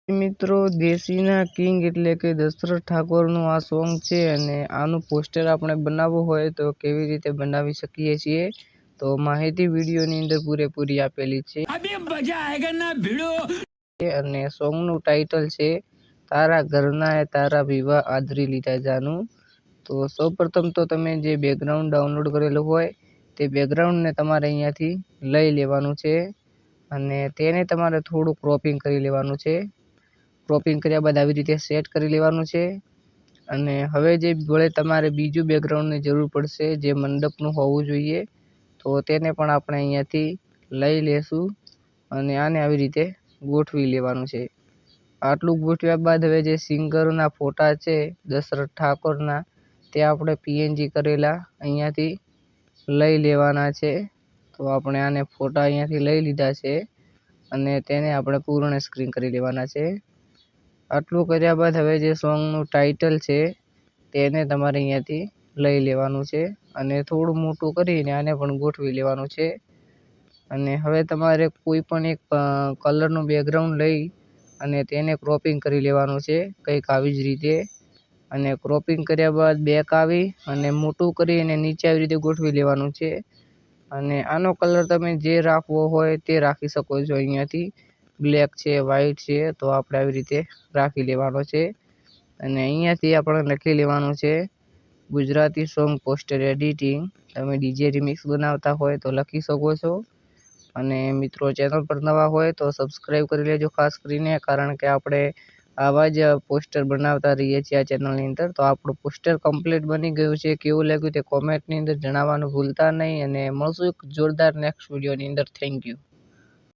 મિત્રો દેશીના કિંગ એટલે કે દશરથ ઠાકોરનું આ સોંગ છે અને આનું પોસ્ટર આપણે બનાવવું હોય તો કેવી રીતે બનાવી શકીએ છીએ તો માહિતી વિડીયોની અંદર પૂરેપૂરી આપેલી છે અને સોંગનું ટાઇટલ છે તારા ઘરના એ તારા વિવાહ આદરી લીધા જાનું। તો સૌપ્રથમ તો તમે જે બેકગ્રાઉન્ડ ડાઉનલોડ કરેલું હોય તે બેકગ્રાઉન્ડને તમારે અહીંયાથી લઈ લેવાનું છે અને તેને તમારે થોડું ક્રોપિંગ કરી લેવાનું છે। ક્રોપિંગ કર્યા બાદ આવી રીતે સેટ કરી લેવાનું છે અને હવે જે વળે તમારે બીજું બેકગ્રાઉન્ડની જરૂર પડશે જે મંડપનું હોવું જોઈએ તો તેને પણ આપણે અહીંયાથી લઈ લેશું અને આને આવી રીતે ગોઠવી લેવાનું છે। આટલું ગોઠવ્યા બાદ હવે જે સિંગરના ફોટા છે દશરથ ઠાકોરના તે આપણે પીએનજી કરેલા અહીંયાથી લઈ લેવાના છે। તો આપણે આને ફોટા અહીંયાથી લઈ લીધા છે અને તેને આપણે પૂર્ણ સ્ક્રીન કરી લેવાના છે। આટલું કર્યા બાદ હવે જે સોંગનું ટાઇટલ છે તેને તમારે અહીંયાથી લઈ લેવાનું છે અને થોડું મોટું કરીને આને પણ ગોઠવી લેવાનું છે અને હવે તમારે કોઈ પણ એક કલરનું બેકગ્રાઉન્ડ લઈ અને તેને ક્રોપિંગ કરી લેવાનું છે કંઈક આવી જ રીતે અને ક્રોપિંગ કર્યા બાદ બેક આવી અને મોટું કરી અને નીચે આવી રીતે ગોઠવી લેવાનું છે અને આનો કલર તમે જે રાખવો હોય તે રાખી શકો છો। અહીંયાથી બ્લેક છે વ્હાઇટ છે તો આપણે આવી રીતે રાખી લેવાનો છે અને અહીંયાથી આપણે લખી લેવાનું છે ગુજરાતી સોંગ પોસ્ટર એડિટિંગ। તમે ડીજે રિમિક્સ બનાવતા હોય તો લખી શકો છો અને મિત્રો ચેનલ પર નવા હોય તો સબસ્ક્રાઈબ કરી લેજો ખાસ કરીને, કારણ કે આપણે આવા જ પોસ્ટર બનાવતા રહીએ છીએ આ ચેનલની અંદર। તો આપણું પોસ્ટર કમ્પ્લીટ બની ગયું છે, કેવું લાગ્યું તે કોમેન્ટની અંદર જણાવવાનું ભૂલતા નહીં અને મળશું એક જોરદાર નેક્સ્ટ વિડીયોની અંદર। Thank you.